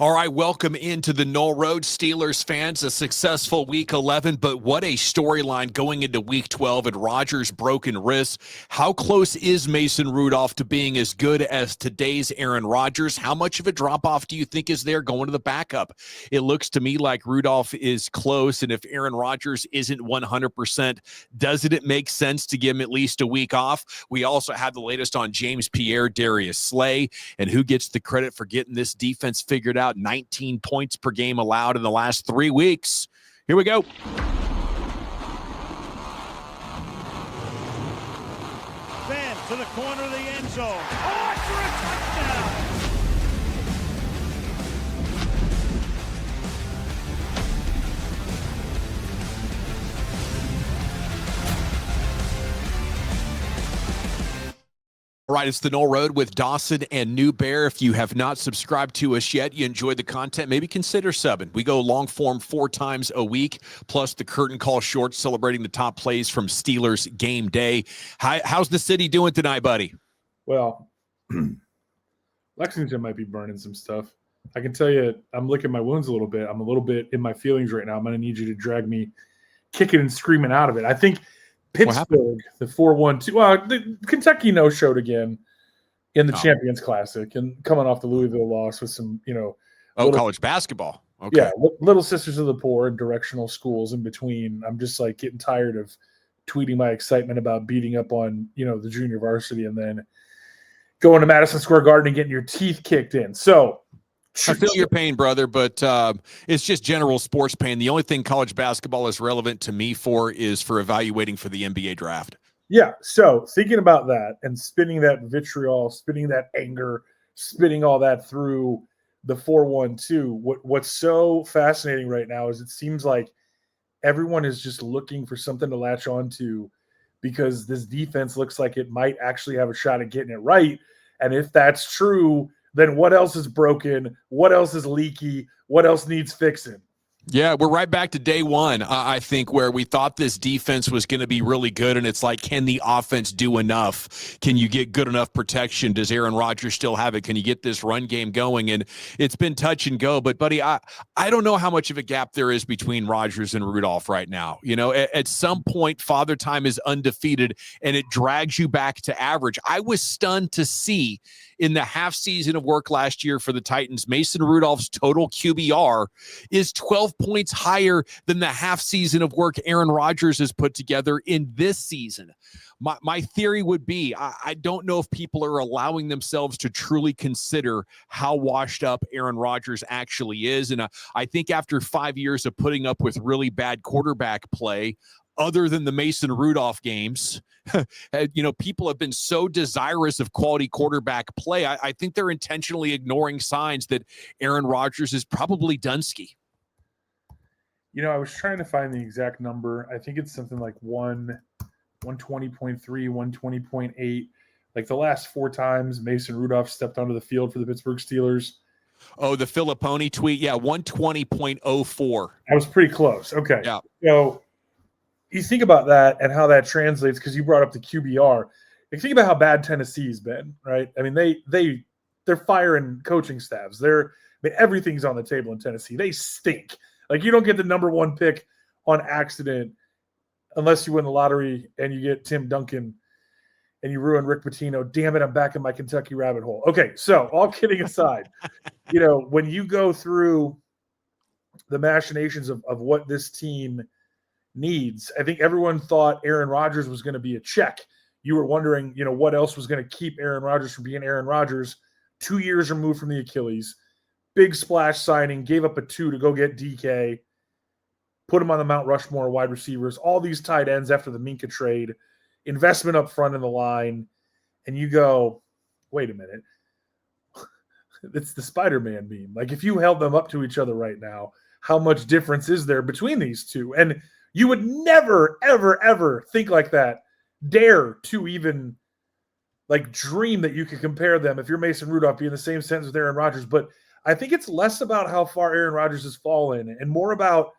All right, welcome into the Knoll Road, Steelers fans. A successful Week 11, but what a storyline going into Week 12 and Rodgers' broken wrist. How close is Mason Rudolph to being as good as today's Aaron Rodgers? How much of a drop-off do you think is there going to the backup? It looks to me like Rudolph is close, and if Aaron Rodgers isn't 100%, doesn't it make sense to give him at least a week off? We also have the latest on James Pierre, Darius Slay, and who gets the credit for getting this defense figured out. 19 points per game allowed in the last 3 weeks. Here we go. Then to the corner of the end zone. Oh, for a touchdown! All right, it's the Knoll Road with Dawson and Newbear. If you have not subscribed to us yet, you enjoyed the content, maybe consider subbing. We go long form 4 times a week, plus the curtain call shorts celebrating the top plays from Steelers game day. How's the city doing tonight, buddy? Well, Lexington might be burning some stuff. I can tell you, I'm licking my wounds a little bit. I'm a little bit in my feelings right now. I'm going to need you to drag me kicking and screaming out of it. I think Pittsburgh, the 4-1-2. Well, the Kentucky no-showed again in the Champions Classic and coming off the Louisville loss with some, college basketball. Okay. Yeah, little sisters of the poor and directional schools in between. I'm just like getting tired of tweeting my excitement about beating up on, the junior varsity and then going to Madison Square Garden and getting your teeth kicked in. So I feel your pain, brother, but it's just general sports pain. The only thing college basketball is relevant to me is for evaluating for the NBA draft. Yeah, so thinking about that and spinning that vitriol, spinning that anger, spinning all that through the 4-1-2, what's so fascinating right now is it seems like everyone is just looking for something to latch on to because this defense looks like it might actually have a shot at getting it right. And if that's true, then what else is broken? What else is leaky? What else needs fixing? Yeah, we're right back to day one, I think, where we thought this defense was going to be really good, and it's like, can the offense do enough? Can you get good enough protection? Does Aaron Rodgers still have it? Can you get this run game going? And it's been touch and go. But, buddy, I don't know how much of a gap there is between Rodgers and Rudolph right now. At some point, Father Time is undefeated, and it drags you back to average. I was stunned to see in the half season of work last year for the Titans, Mason Rudolph's total QBR is 12 points higher than the half season of work Aaron Rodgers has put together in this season. My theory would be, I don't know if people are allowing themselves to truly consider how washed up Aaron Rodgers actually is. And I think after 5 years of putting up with really bad quarterback play, other than the Mason Rudolph games, people have been so desirous of quality quarterback play. I think they're intentionally ignoring signs that Aaron Rodgers is probably Dunsky. I was trying to find the exact number. I think it's something like 120.3, 120.8. Like the last 4 times Mason Rudolph stepped onto the field for the Pittsburgh Steelers. Oh, the Filipponi tweet. Yeah, 120.04. I was pretty close. Okay. Yeah. So you think about that and how that translates, because you brought up the QBR. You think about how bad Tennessee's been, right? I mean, they're firing coaching staffs. Everything's on the table in Tennessee. They stink. Like, you don't get the number 1 pick on accident unless you win the lottery and you get Tim Duncan and you ruin Rick Pitino. Damn it, I'm back in my Kentucky rabbit hole. Okay, so all kidding aside, when you go through the machinations of what this team needs, I think everyone thought Aaron Rodgers was going to be a check. You were wondering, what else was going to keep Aaron Rodgers from being Aaron Rodgers. 2 years removed from the Achilles. Big splash signing, gave up a 2 to go get DK, put him on the Mount Rushmore wide receivers, all these tight ends after the Minka trade, investment up front in the line, and you go, wait a minute. It's the Spider-Man meme. Like, if you held them up to each other right now, how much difference is there between these two? And you would never, ever, ever think like that, dare to even dream that you could compare them if you're Mason Rudolph, be in the same sentence with Aaron Rodgers. But I think it's less about how far Aaron Rodgers has fallen and more about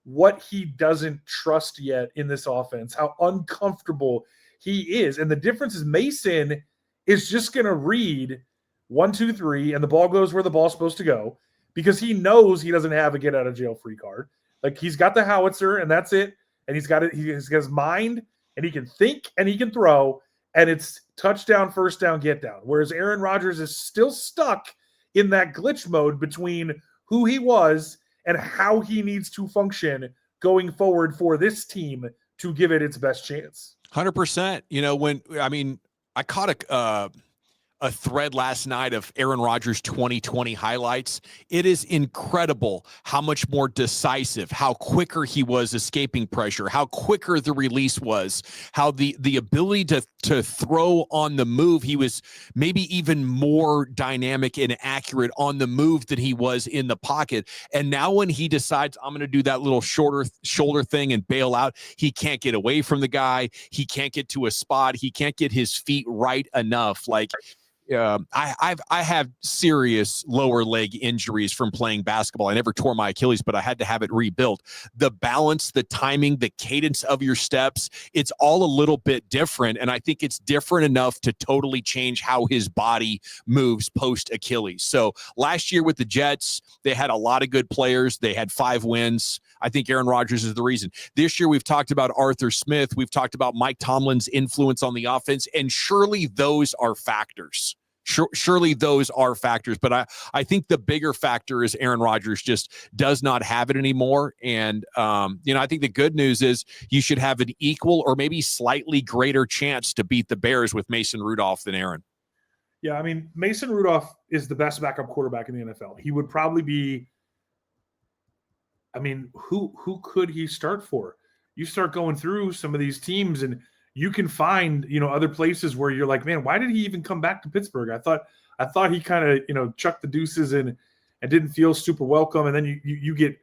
what he doesn't trust yet in this offense, how uncomfortable he is. And the difference is Mason is just going to read 1, 2, 3, and the ball goes where the ball's supposed to go. because he knows he doesn't have a get out of jail free card. Like, he's got the howitzer and that's it. And he's got his mind, and he can think and he can throw, and it's touchdown, first down, get down. Whereas Aaron Rodgers is still stuck in that glitch mode between who he was and how he needs to function going forward for this team to give it its best chance. 100%. I caught a thread last night of Aaron Rodgers 2020 highlights. It is incredible how much more decisive, how quicker he was escaping pressure, how quicker the release was, how the ability to throw on the move. He was maybe even more dynamic and accurate on the move than he was in the pocket. And now when he decides, I'm going to do that little shorter shoulder thing and bail out, he can't get away from the guy. He can't get to a spot. He can't get his feet right enough. Like, I have serious lower leg injuries from playing basketball. I never tore my Achilles, but I had to have it rebuilt. The balance, the timing, the cadence of your steps, it's all a little bit different. And I think it's different enough to totally change how his body moves post Achilles. So last year with the Jets, they had a lot of good players. They had 5 wins. I think Aaron Rodgers is the reason. This year, we've talked about Arthur Smith. We've talked about Mike Tomlin's influence on the offense, and surely those are factors. Surely those are factors, but I think the bigger factor is Aaron Rodgers just does not have it anymore. And, I think the good news is you should have an equal or maybe slightly greater chance to beat the Bears with Mason Rudolph than Aaron. Yeah, I mean, Mason Rudolph is the best backup quarterback in the NFL. He would probably be, who could he start for? You start going through some of these teams and you can find, other places where you're like, man, why did he even come back to Pittsburgh? I thought he kind of, chucked the deuces and didn't feel super welcome. And then you get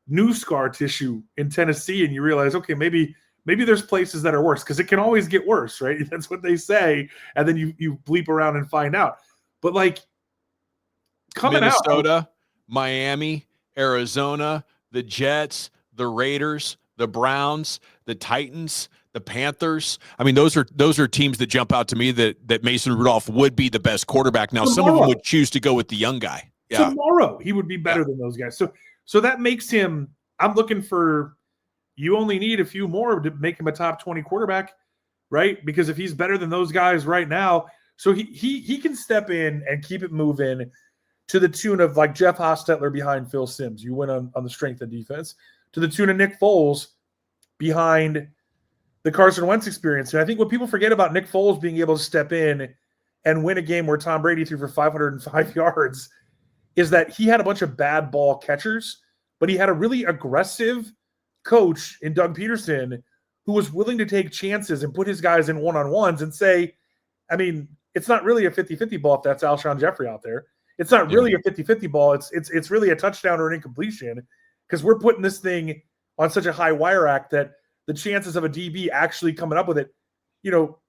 new scar tissue in Tennessee and you realize, okay, maybe there's places that are worse, because it can always get worse, right? That's what they say. And then you bleep around and find out. But like coming Minnesota, Miami, Arizona, the Jets, the Raiders, the Browns, the Titans, the Panthers. I mean, those are teams that jump out to me that Mason Rudolph would be the best quarterback. Now, some of them would choose to go with the young guy. Yeah. Tomorrow, he would be better than those guys. So that makes him, I'm looking for, you only need a few more to make him a top 20 quarterback, right? Because if he's better than those guys right now, so he can step in and keep it moving to the tune of like Jeff Hostetler behind Phil Simms. You went on the strength of defense, to the tune of Nick Foles behind the Carson Wentz experience. And I think what people forget about Nick Foles being able to step in and win a game where Tom Brady threw for 505 yards is that he had a bunch of bad ball catchers, but he had a really aggressive coach in Doug Peterson who was willing to take chances and put his guys in one-on-ones and say, it's not really a 50-50 ball if that's Alshon Jeffrey out there. It's not really a 50-50 ball. It's really a touchdown or an incompletion, because we're putting this thing on such a high wire act that the chances of a DB actually coming up with it,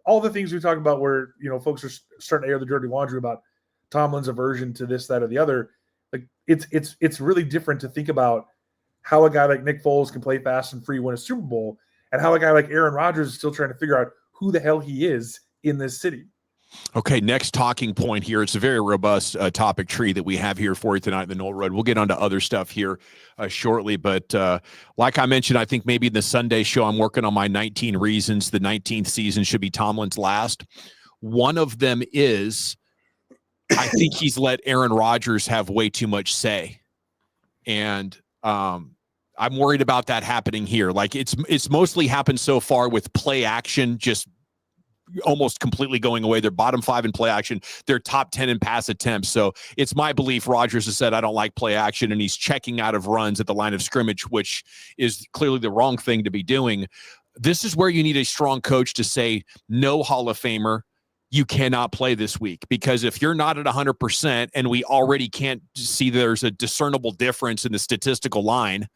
all the things we talk about where, folks are starting to air the dirty laundry about Tomlin's aversion to this, that, or the other. Like it's really different to think about how a guy like Nick Foles can play fast and free, win a Super Bowl, and how a guy like Aaron Rodgers is still trying to figure out who the hell he is in this city. Okay, next talking point here. It's a very robust topic tree that we have here for you tonight in the Knoll Road. We'll get onto other stuff here shortly, but like I mentioned, I think maybe in the Sunday show, I'm working on my 19 reasons the 19th season should be Tomlin's last. One of them is I think he's let Aaron Rodgers have way too much say, and I'm worried about that happening here. Like it's mostly happened so far with play action, just almost completely going away. They're bottom 5 in play action. They're top 10 in pass attempts. So it's my belief Rodgers has said, I don't like play action, and he's checking out of runs at the line of scrimmage, which is clearly the wrong thing to be doing. This is where you need a strong coach to say, no, Hall of Famer, you cannot play this week, because if you're not at 100% and we already can't see there's a discernible difference in the statistical line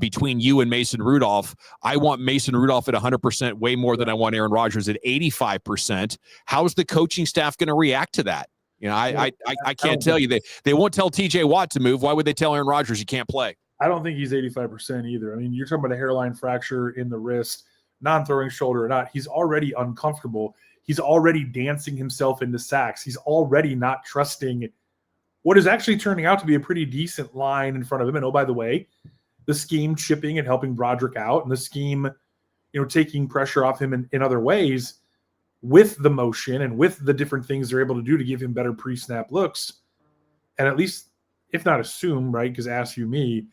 between you and Mason Rudolph, I want Mason Rudolph at 100% way more than I want Aaron Rodgers at 85%. How's the coaching staff going to react to that? I can't tell you. They won't tell TJ Watt to move. Why would they tell Aaron Rodgers he can't play? I don't think he's 85% either. You're talking about a hairline fracture in the wrist, non-throwing shoulder or not. He's already uncomfortable. He's already dancing himself into sacks. He's already not trusting what is actually turning out to be a pretty decent line in front of him. And oh, by the way, the scheme chipping and helping Broderick out, and the scheme, taking pressure off him in other ways with the motion and with the different things they're able to do to give him better pre-snap looks. And at least, if not assume, right, because ask you me,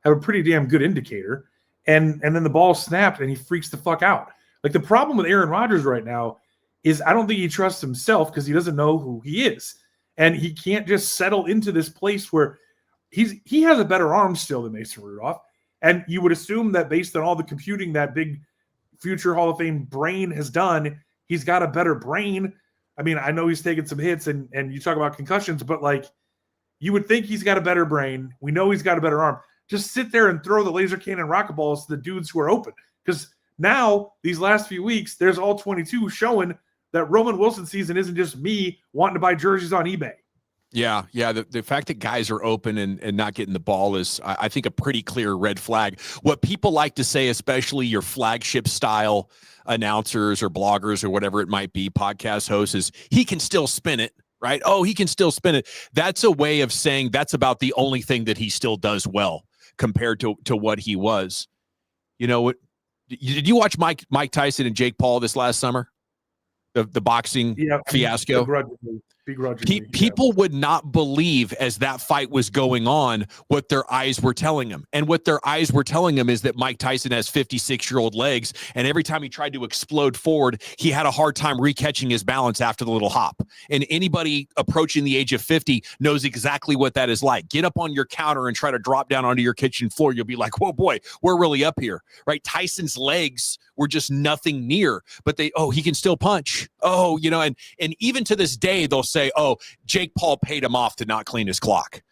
have a pretty damn good indicator. And then the ball snapped and he freaks the fuck out. Like, the problem with Aaron Rodgers right now is I don't think he trusts himself because he doesn't know who he is. And he can't just settle into this place where he has a better arm still than Mason Rudolph. And you would assume that based on all the computing that big future Hall of Fame brain has done, he's got a better brain. I mean, I know he's taken some hits and you talk about concussions, but like, you would think he's got a better brain. We know he's got a better arm. Just sit there and throw the laser cannon rocket balls to the dudes who are open. Because now, these last few weeks, there's all 22 showing that Roman Wilson's season isn't just me wanting to buy jerseys on eBay. Yeah. The fact that guys are open and not getting the ball is, I think, a pretty clear red flag. What people like to say, especially your flagship style announcers or bloggers or whatever it might be, podcast hosts, is he can still spin it. Right? Oh, he can still spin it. That's a way of saying that's about the only thing that he still does well compared to what he was. What? Did you watch Mike Tyson and Jake Paul this last summer? The boxing fiasco? Begrudgingly. People would not believe, as that fight was going on, what their eyes were telling them. And what their eyes were telling them is that Mike Tyson has 56-year-old legs, and every time he tried to explode forward, he had a hard time recatching his balance after the little hop. And anybody approaching the age of 50 knows exactly what that is like. Get up on your counter and try to drop down onto your kitchen floor. You'll be like, whoa, boy, we're really up here, right? Tyson's legs were just nothing near, but he can still punch. And even to this day, they'll say, Jake Paul paid him off to not clean his clock.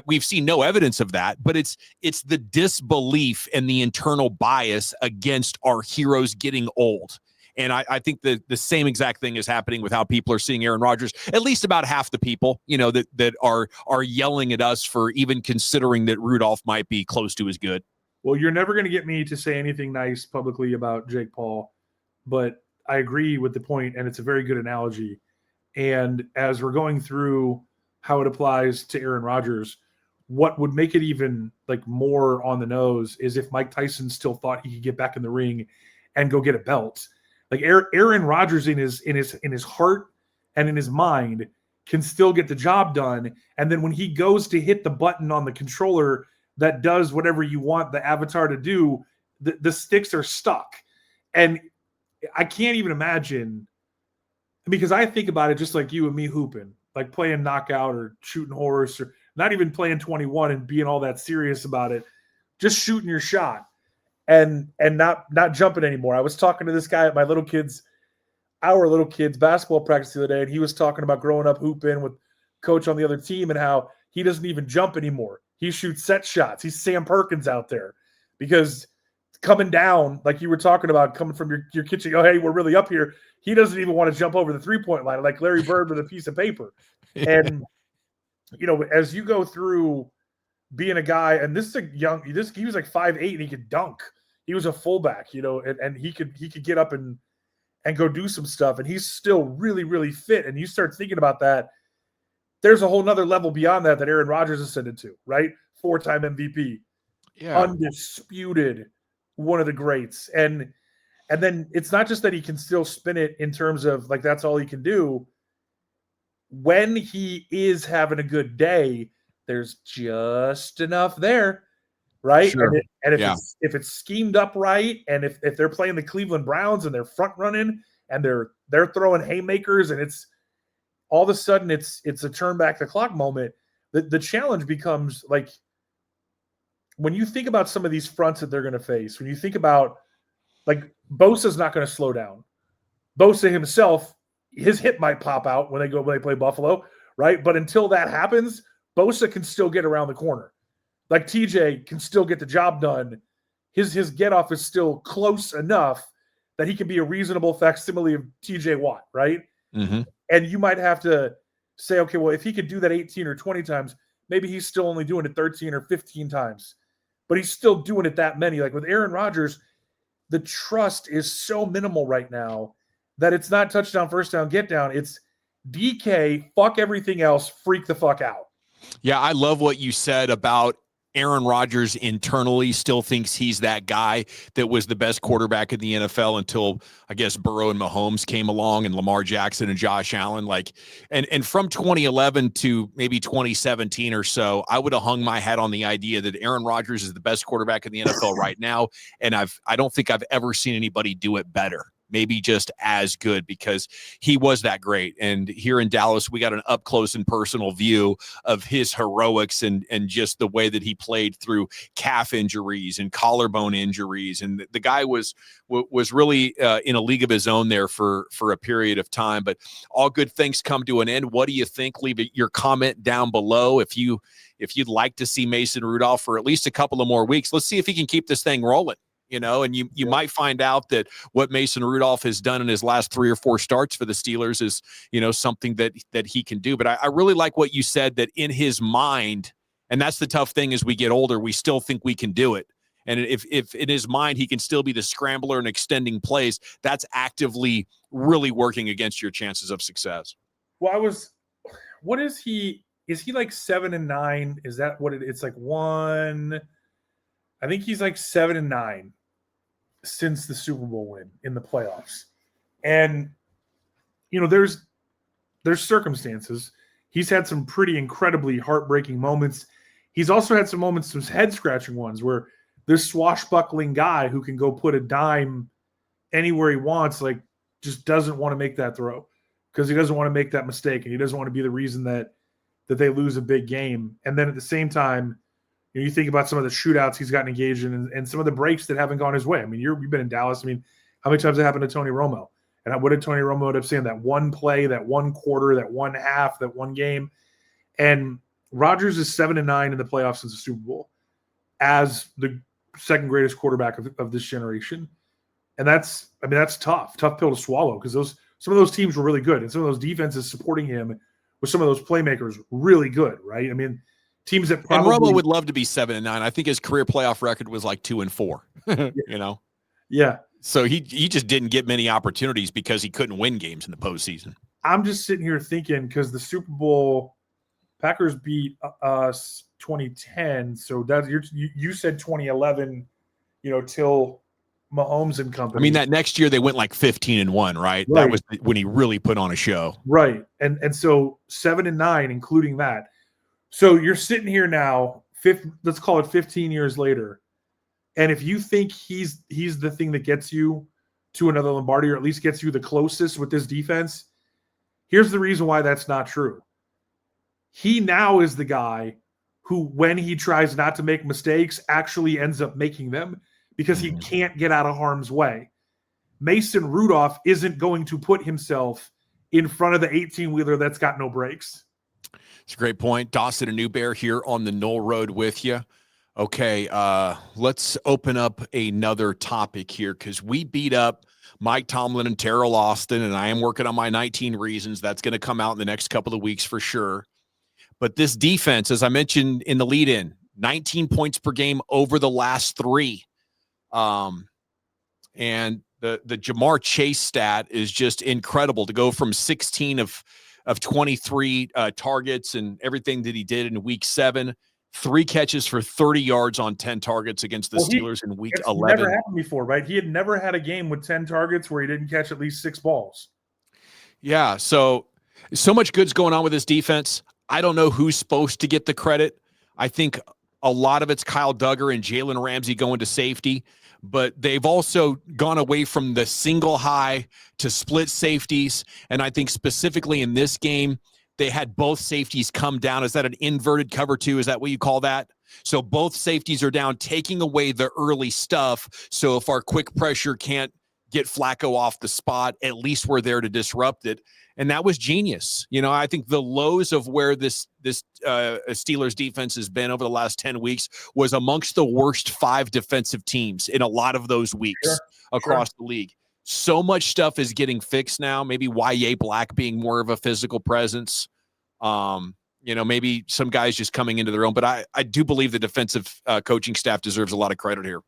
We've seen no evidence of that, but it's the disbelief and the internal bias against our heroes getting old. And I think the same exact thing is happening with how people are seeing Aaron Rodgers. At least about half the people, that are yelling at us for even considering that Rudolph might be close to as good. Well, you're never going to get me to say anything nice publicly about Jake Paul, but I agree with the point, and it's a very good analogy. And as we're going through how it applies to Aaron Rodgers, what would make it even like more on the nose is if Mike Tyson still thought he could get back in the ring and go get a belt. Like Aaron Rodgers in his heart and in his mind can still get the job done. And then when he goes to hit the button on the controller that does whatever you want the avatar to do, the sticks are stuck. And I can't even imagine, because I think about it just like you and me hooping, like playing knockout or shooting horse, or not even playing 21 and being all that serious about it, just shooting your shot and not jumping anymore. I was talking to this guy at our little kids basketball practice the other day, and he was talking about growing up hooping with coach on the other team and how he doesn't even jump anymore. He shoots set shots. He's Sam Perkins out there because coming down, like you were talking about, coming from your kitchen, hey, we're really up here. He doesn't even want to jump over the three-point line like Larry Bird with a piece of paper. And, as you go through being a guy, and this is he was like 5'8" and he could dunk. He was a fullback, and he could get up and go do some stuff. And he's still really, really fit. And you start thinking about that. There's a whole nother level beyond that Aaron Rodgers ascended to, right? 4-time MVP. Yeah. Undisputed, one of the greats. And then it's not just that he can still spin it in terms of like that's all he can do. When he is having a good day, there's just enough there, right? Sure. And if it's schemed up right, and if they're playing the Cleveland Browns and they're front running and they're throwing haymakers, and it's all of a sudden it's a turn back the clock moment. The challenge becomes like when you think about some of these fronts that they're going to face, when you think about like Bosa's not going to slow down. Bosa himself, his hip might pop out when they play Buffalo, right? But until that happens, Bosa can still get around the corner. Like TJ can still get the job done. His get off is still close enough that he can be a reasonable facsimile of TJ Watt, right? Mm-hmm. And you might have to say, okay, well, if he could do that 18 or 20 times, maybe he's still only doing it 13 or 15 times, but he's still doing it that many. Like with Aaron Rodgers, the trust is so minimal right now that it's not touchdown, first down, get down. It's DK, fuck everything else, freak the fuck out. Yeah, I love what you said about Aaron Rodgers internally still thinks he's that guy that was the best quarterback in the NFL until, I guess, Burrow and Mahomes came along and Lamar Jackson and Josh Allen. And from 2011 to maybe 2017 or so, I would have hung my hat on the idea that Aaron Rodgers is the best quarterback in the NFL right now. And I don't think I've ever seen anybody do it better. Maybe just as good, because he was that great. And here in Dallas, we got an up close and personal view of his heroics and just the way that he played through calf injuries and collarbone injuries. And the guy was really in a league of his own there for a period of time. But all good things come to an end. What do you think? Leave your comment down below. If you'd like to see Mason Rudolph for at least a couple of more weeks, let's see if he can keep this thing rolling. And you might find out that what Mason Rudolph has done in his last 3 or 4 starts for the Steelers is, something that he can do. But I really like what you said, that in his mind, and that's the tough thing as we get older, we still think we can do it. And if in his mind he can still be the scrambler and extending plays, that's actively really working against your chances of success. Well, what is he? Is he like 7-9? Is that what it's like one? I think he's like 7-9 since the Super Bowl win in the playoffs. And, there's circumstances. He's had some pretty incredibly heartbreaking moments. He's also had some moments, some head-scratching ones, where this swashbuckling guy who can go put a dime anywhere he wants, just doesn't want to make that throw because he doesn't want to make that mistake, and he doesn't want to be the reason that they lose a big game. And then at the same time, you think about some of the shootouts he's gotten engaged in and some of the breaks that haven't gone his way. I mean, you've been in Dallas. I mean, how many times that happened to Tony Romo? And what did Tony Romo end up saying? That one play, that one quarter, that one half, that one game. And Rodgers is 7-9 in the playoffs since the Super Bowl as the second greatest quarterback of this generation. And that's tough pill to swallow, because some of those teams were really good. And some of those defenses supporting him with some of those playmakers really good, right? I mean, teams that probably, and Romo would love to be 7-9. I think his career playoff record was like 2-4. Yeah. So he just didn't get many opportunities because he couldn't win games in the postseason. I'm just sitting here thinking, because the Super Bowl, Packers beat us 2010. So that you said 2011, till Mahomes and company. I mean, that next year they went like 15-1, right? That was when he really put on a show. Right. And so 7-9, including that. So you're sitting here now, let's call it 15 years later, and if you think he's the thing that gets you to another Lombardi, or at least gets you the closest with this defense, here's the reason why that's not true. He now is the guy who, when he tries not to make mistakes, actually ends up making them because he can't get out of harm's way. Mason Rudolph isn't going to put himself in front of the 18-wheeler that's got no brakes. It's a great point. Dawson and Newbear here on the Knoll Road with you. Okay, let's open up another topic here, because we beat up Mike Tomlin and Terrell Austin, and I am working on my 19 reasons. That's going to come out in the next couple of weeks for sure. But this defense, as I mentioned in the lead-in, 19 points per game over the last 3. And the Jamar Chase stat is just incredible, to go from 16 of 23 targets and everything that he did in week 7, 3 catches for 30 yards on 10 targets against the Steelers in week 11. Never happened before, right? He had never had a game with 10 targets where he didn't catch at least 6 balls. Yeah, so much good's going on with this defense. I don't know who's supposed to get the credit. I think a lot of it's Kyle Duggar and Jalen Ramsey going to safety, but they've also gone away from the single high to split safeties. And I think specifically in this game, they had both safeties come down. Is that an inverted cover 2? Is that what you call that? So both safeties are down, taking away the early stuff. So if our quick pressure can't get Flacco off the spot, at least we're there to disrupt it. And that was genius. I think the lows of where this Steelers defense has been over the last 10 weeks was amongst the worst 5 defensive teams in a lot of those weeks across the league. So much stuff is getting fixed now. Maybe Y.A. Black being more of a physical presence. Maybe some guys just coming into their own. But I do believe the defensive coaching staff deserves a lot of credit here.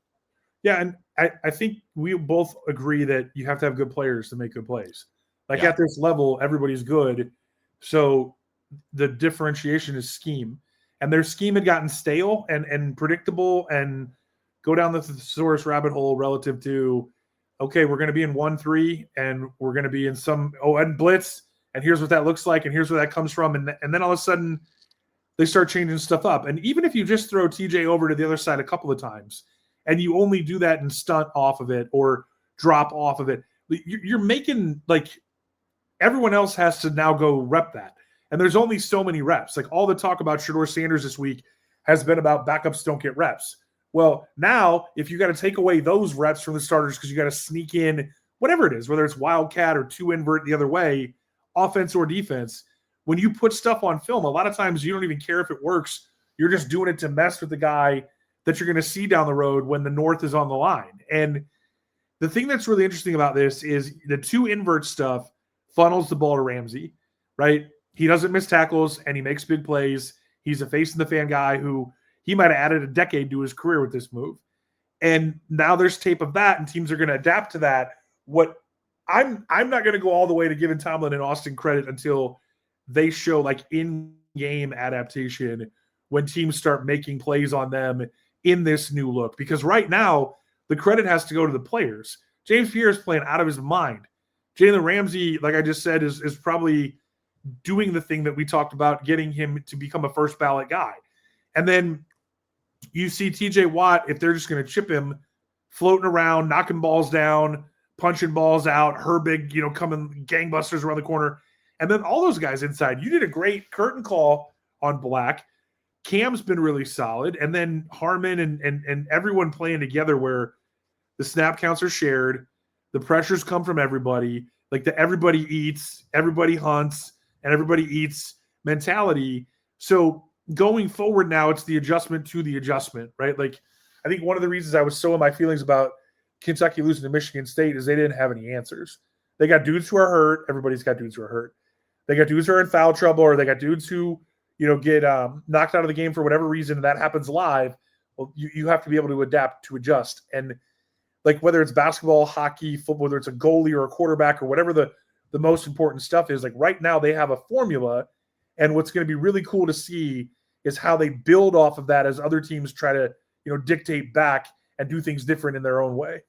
Yeah, and I think we both agree that you have to have good players to make good plays. At this level, everybody's good. So the differentiation is scheme. And their scheme had gotten stale and predictable and go down the thesaurus rabbit hole relative to, okay, we're going to be in 1-3 and we're going to be in some and blitz, and here's what that looks like, and here's where that comes from. And then all of a sudden they start changing stuff up. And even if you just throw TJ over to the other side a couple of times and you only do that and stunt off of it or drop off of it, you're making, like, everyone else has to now go rep that. And there's only so many reps. Like, all the talk about Shedeur Sanders this week has been about backups don't get reps. Well, now if you got to take away those reps from the starters because you got to sneak in whatever it is, whether it's wildcat or two invert the other way, offense or defense, when you put stuff on film, a lot of times you don't even care if it works. You're just doing it to mess with the guy that you're going to see down the road when the North is on the line. And the thing that's really interesting about this is the two invert stuff funnels the ball to Ramsey, right? He doesn't miss tackles and he makes big plays. He's a face in the fan guy who he might have added a decade to his career with this move. And now there's tape of that, and teams are going to adapt to that. What I'm not going to go all the way to giving Tomlin and Austin credit until they show, like, in-game adaptation when teams start making plays on them in this new look. Because right now, the credit has to go to the players. James Pierre is playing out of his mind. Jalen Ramsey, like I just said, is probably doing the thing that we talked about, getting him to become a first ballot guy. And then you see TJ Watt, if they're just going to chip him, floating around, knocking balls down, punching balls out, Herbig, coming gangbusters around the corner. And then all those guys inside. You did a great curtain call on Black. Cam's been really solid. And then Harmon and everyone playing together where the snap counts are shared. The pressures come from everybody. Like the everybody eats, everybody hunts, and everybody eats mentality. So going forward now, it's the adjustment to the adjustment, right? Like, I think one of the reasons I was so in my feelings about Kentucky losing to Michigan State is they didn't have any answers. They got dudes who are hurt. Everybody's got dudes who are hurt. They got dudes who are in foul trouble, or they got dudes who, get knocked out of the game for whatever reason, and that happens live. Well, you have to be able to adapt, to adjust. And like, whether it's basketball, hockey, football, whether it's a goalie or a quarterback or whatever the most important stuff is, like, right now they have a formula. And what's going to be really cool to see is how they build off of that as other teams try to, dictate back and do things different in their own way.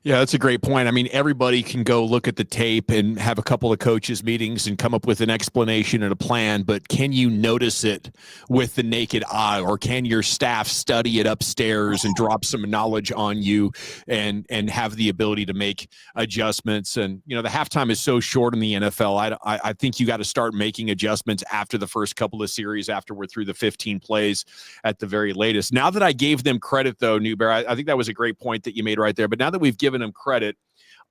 Yeah, that's a great point. I mean, everybody can go look at the tape and have a couple of coaches meetings and come up with an explanation and a plan, but can you notice it with the naked eye, or can your staff study it upstairs and drop some knowledge on you and have the ability to make adjustments? And, the halftime is so short in the NFL. I think you got to start making adjustments after the first couple of series, after we're through the 15 plays at the very latest. Now that I gave them credit, though, Newbear, I think that was a great point that you made right there. But now that we've given him credit,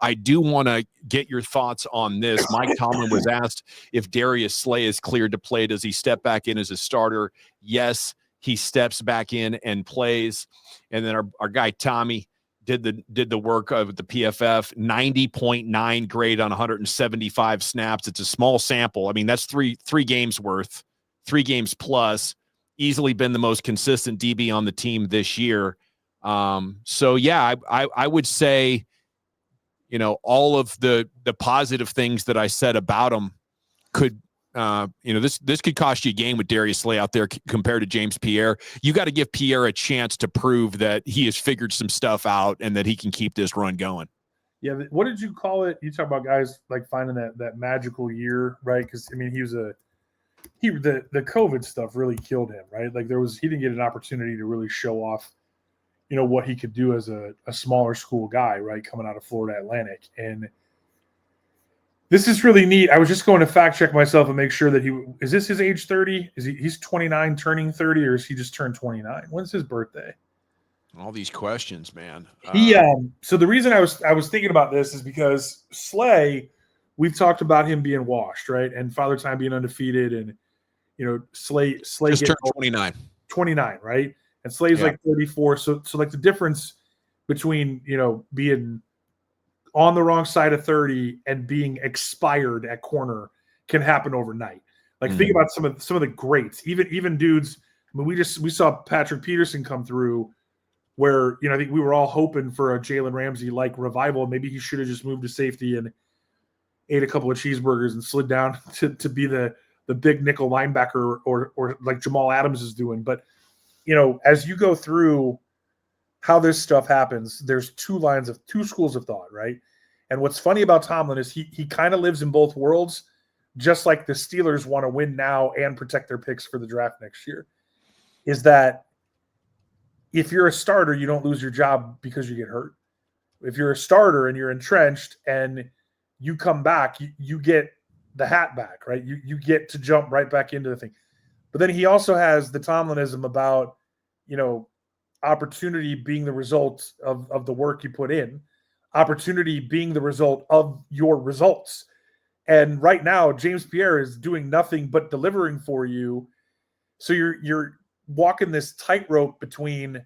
I do want to get your thoughts on this. Mike Tomlin was asked if Darius Slay is cleared to play. Does he step back in as a starter? Yes, he steps back in and plays. And then our guy Tommy did the work of the PFF, 90.9 grade on 175 snaps. It's a small sample. I mean, that's three games worth, 3 games plus. Easily been the most consistent DB on the team this year. So yeah, I would say, all of the positive things that I said about him could, this could cost you a game with Darius Slay out there compared to James Pierre. You got to give Pierre a chance to prove that he has figured some stuff out and that he can keep this run going. Yeah. What did you call it? You talk about guys like finding that magical year, right? Because I mean, the COVID stuff really killed him, right? Like he didn't get an opportunity to really show off, what he could do as a smaller school guy, right, coming out of Florida Atlantic. And this is really neat. I was just going to fact check myself and make sure that is this his age 30? He's 29 turning 30, or is he just turned 29? When's his birthday? All these questions, man. So the reason I was thinking about this is because Slay, we've talked about him being washed, right? And Father Time being undefeated, and Slay just turned 29. 29, right? And Slay's like 34. So like the difference between, being on the wrong side of 30 and being expired at corner can happen overnight. Like think about some of the greats, even dudes. I mean, we saw Patrick Peterson come through where, I think we were all hoping for a Jalen Ramsey like revival. Maybe he should have just moved to safety and ate a couple of cheeseburgers and slid down to be the the big nickel linebacker or like Jamal Adams is doing. But, as you go through how this stuff happens, there's two schools of thought, right? And what's funny about Tomlin is he kind of lives in both worlds, just like the Steelers want to win now and protect their picks for the draft next year, is that if you're a starter, you don't lose your job because you get hurt. If you're a starter and you're entrenched and you come back, you get the hat back, right? You get to jump right back into the thing. But then he also has the Tomlinism about, opportunity being the result of the work you put in, opportunity being the result of your results. And right now, James Pierre is doing nothing but delivering for you. So you're walking this tightrope between,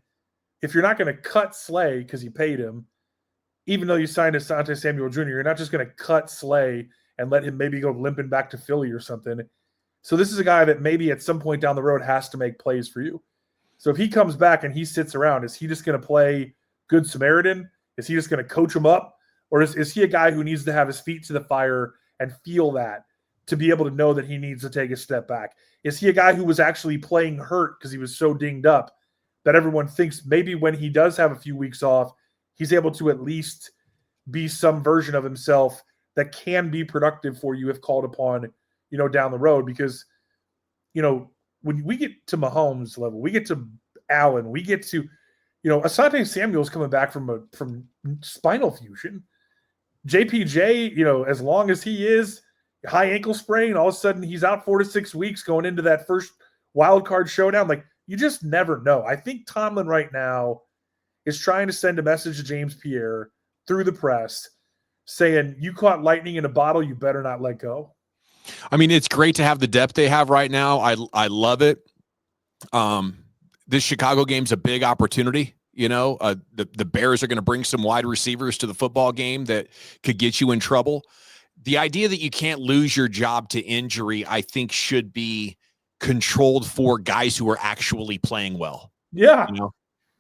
if you're not going to cut Slay because you paid him, even though you signed Asante Samuel Jr., you're not just going to cut Slay and let him maybe go limping back to Philly or something. So this is a guy that maybe at some point down the road has to make plays for you. So if he comes back and he sits around, is he just going to play Good Samaritan? Is he just going to coach him up? Or is he a guy who needs to have his feet to the fire and feel that to be able to know that he needs to take a step back? Is he a guy who was actually playing hurt because he was so dinged up that everyone thinks maybe when he does have a few weeks off, he's able to at least be some version of himself that can be productive for you if called upon, down the road? Because, when we get to Mahomes level, we get to Allen, we get to, Asante Samuel's coming back from spinal fusion. JPJ, as long as he is high ankle sprain, all of a sudden he's out 4 to 6 weeks going into that first wild card showdown. Like, you just never know. I think Tomlin right now is trying to send a message to James Pierre through the press saying, you caught lightning in a bottle, you better not let go. I mean, it's great to have the depth they have right now. I love it. This Chicago game's a big opportunity. The Bears are going to bring some wide receivers to the football game that could get you in trouble. The idea that you can't lose your job to injury, I think, should be controlled for guys who are actually playing well. Yeah.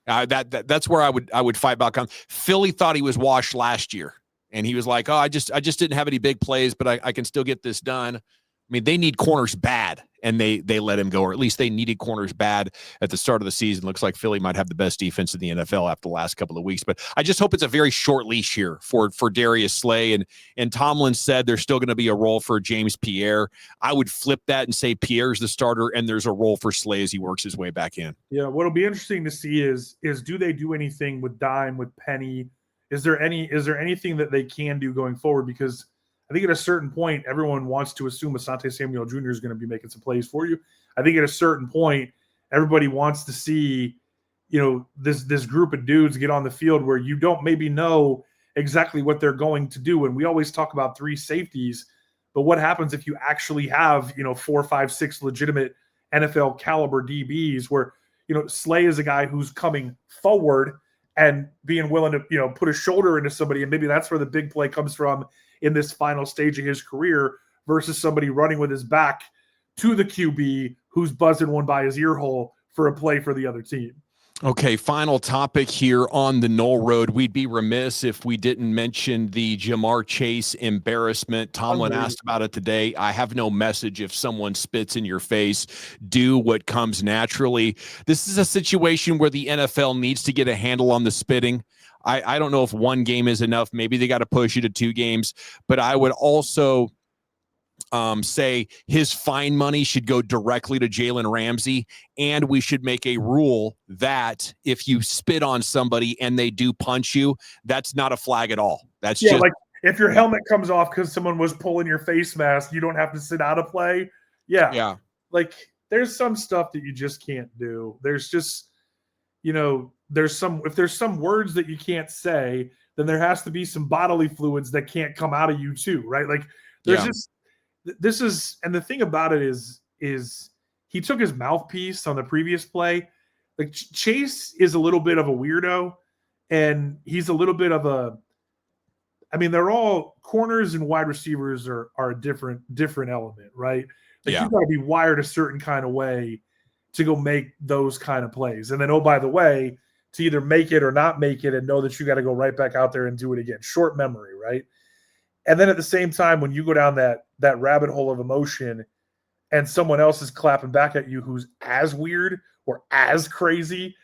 That's where I would fight back on. Philly thought he was washed last year, and he was like, "Oh, I just didn't have any big plays, but I can still get this done." I mean, they need corners bad, and they let him go, or at least they needed corners bad at the start of the season. Looks like Philly might have the best defense in the NFL after the last couple of weeks. But I just hope it's a very short leash here for Darius Slay. And Tomlin said there's still going to be a role for James Pierre. I would flip that and say Pierre's the starter, and there's a role for Slay as he works his way back in. Yeah, what'll be interesting to see is do they do anything with Dime, with Penny? Is there anything that they can do going forward? Because I think at a certain point, everyone wants to assume Asante Samuel Jr. is going to be making some plays for you. I think at a certain point, everybody wants to see, this group of dudes get on the field where you don't maybe know exactly what they're going to do. And we always talk about 3 safeties, but what happens if you actually have, 4, 5, 6 legitimate NFL caliber DBs where, Slay is a guy who's coming forward and being willing to, put a shoulder into somebody. And maybe that's where the big play comes from in this final stage of his career versus somebody running with his back to the QB who's buzzing one by his ear hole for a play for the other team. Okay, final topic here on the Knoll Road. We'd be remiss if we didn't mention the Jamar Chase embarrassment. Tomlin asked about it today. I have no message if someone spits in your face. Do what comes naturally. This is a situation where the NFL needs to get a handle on the spitting. I don't know if 1 game is enough. Maybe they got to push you to 2 games. But I would also say his fine money should go directly to Jalen Ramsey, and we should make a rule that if you spit on somebody and they do punch you, that's not a flag at all. That's just like if your helmet comes off because someone was pulling your face mask, you don't have to sit out of play. Yeah. Like there's some stuff that you just can't do. There's just, if there's some words that you can't say, then there has to be some bodily fluids that can't come out of you too, right? Like there's and the thing about it is he took his mouthpiece on the previous play. Like Chase is a little bit of a weirdo, and he's a little bit of they're all corners and wide receivers are a different element, right? Like you got to be wired a certain kind of way to go make those kind of plays. And then, oh, by the way, to either make it or not make it and know that you got to go right back out there and do it again. Short memory, right? And then at the same time, when you go down that rabbit hole of emotion, and someone else is clapping back at you who's as weird or as crazy,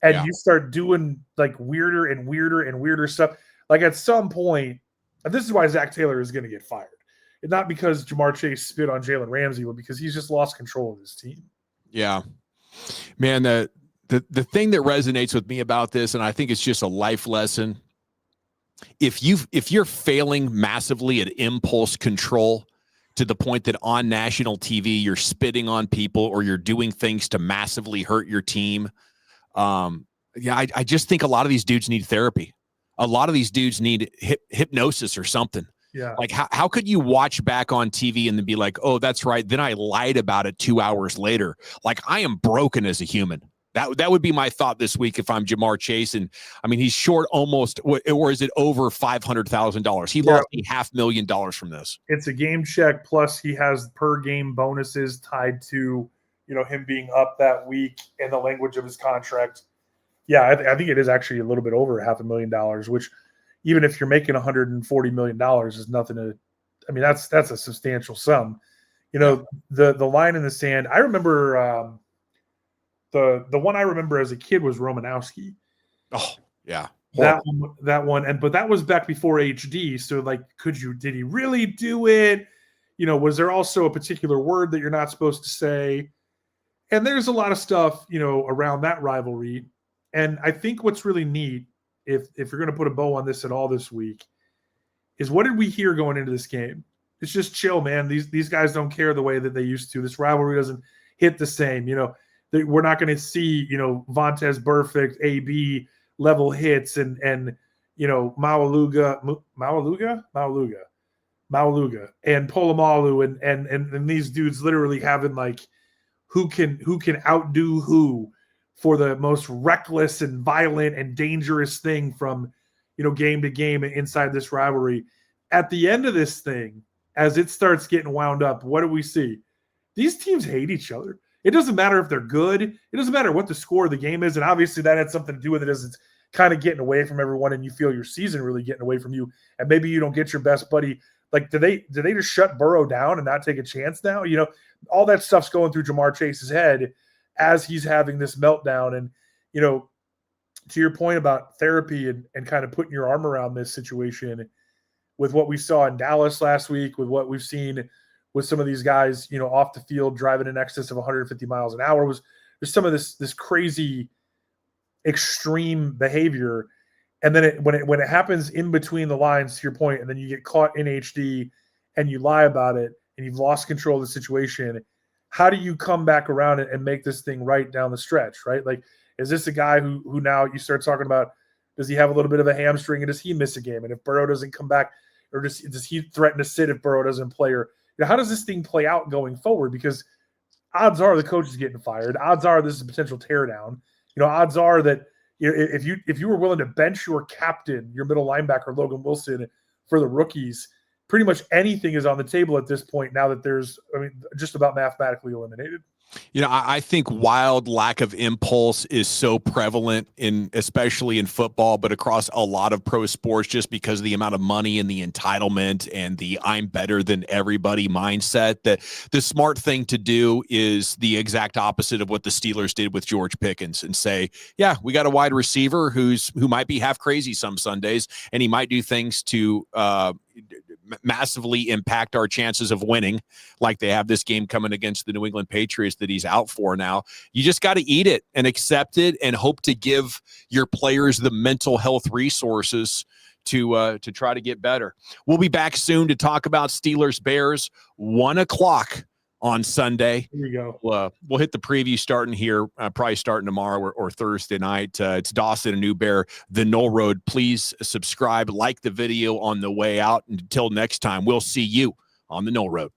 and you start doing like weirder and weirder and weirder stuff. Like at some point, and this is why Zach Taylor is going to get fired. And not because Jamar Chase spit on Jalen Ramsey, but because he's just lost control of his team. Yeah, man, the thing that resonates with me about this, and I think it's just a life lesson, if you're failing massively at impulse control to the point that on national TV you're spitting on people or you're doing things to massively hurt your team, I just think a lot of these dudes need therapy. A lot of these dudes need hypnosis or something. Yeah. Like how could you watch back on TV and then be like, oh, that's right, then I lied about it 2 hours later? Like, I am broken as a human. That would be my thought this week if I'm Jamar Chase. And I mean, he's short almost, or is it over $500,000? He lost $500,000 from this. It's a game check. Plus he has per game bonuses tied to, him being up that week and the language of his contract. Yeah. I think it is actually a little bit over $500,000, which even if you're making $140 million is nothing to, I mean, that's a substantial sum. The line in the sand, I remember, the one I remember as a kid was Romanowski. Oh, yeah. That one. But that was back before HD. So like, did he really do it? Was there also a particular word that you're not supposed to say? And there's a lot of stuff, around that rivalry. And I think what's really neat, if you're going to put a bow on this at all this week, is what did we hear going into this game? It's just chill, man. These guys don't care the way that they used to. This rivalry doesn't hit the same, We're not going to see, Vontaze Burfict, AB level hits and Maualuga and Polamalu and these dudes literally having like who can outdo who for the most reckless and violent and dangerous thing from game to game inside this rivalry. At the end of this thing, as it starts getting wound up, what do we see? These teams hate each other. It doesn't matter if they're good. It doesn't matter what the score of the game is. And obviously that had something to do with it as it's kind of getting away from everyone and you feel your season really getting away from you. And maybe you don't get your best buddy. Like, do they just shut Burrow down and not take a chance now? All that stuff's going through Jamar Chase's head as he's having this meltdown. And, to your point about therapy and kind of putting your arm around this situation with what we saw in Dallas last week, with what we've seen with some of these guys, off the field driving in excess of 150 miles an hour, there's some of this crazy extreme behavior. And then when it happens in between the lines, to your point, and then you get caught in HD and you lie about it and you've lost control of the situation, how do you come back around and make this thing right down the stretch, right? Like, is this a guy who now you start talking about, does he have a little bit of a hamstring and does he miss a game? And if Burrow doesn't come back, or does he threaten to sit if Burrow doesn't play? Or how does this thing play out going forward? Because odds are the coach is getting fired. Odds are this is a potential teardown. Odds are that if you were willing to bench your captain, your middle linebacker, Logan Wilson, for the rookies, pretty much anything is on the table at this point now that there's, just about mathematically eliminated. I think wild lack of impulse is so prevalent especially in football, but across a lot of pro sports, just because of the amount of money and the entitlement and the I'm better than everybody mindset, that the smart thing to do is the exact opposite of what the Steelers did with George Pickens and say, yeah, we got a wide receiver who might be half crazy some Sundays, and he might do things to, massively impact our chances of winning, like they have this game coming against the New England Patriots that he's out for now. You just got to eat it and accept it and hope to give your players the mental health resources to try to get better. We'll be back soon to talk about Steelers Bears, 1:00 on Sunday. Here you go. We'll hit the preview starting here, probably starting tomorrow or Thursday night. It's Dawson and Newbear, the Knoll Road. Please subscribe, like the video on the way out. And until next time, we'll see you on the Knoll Road.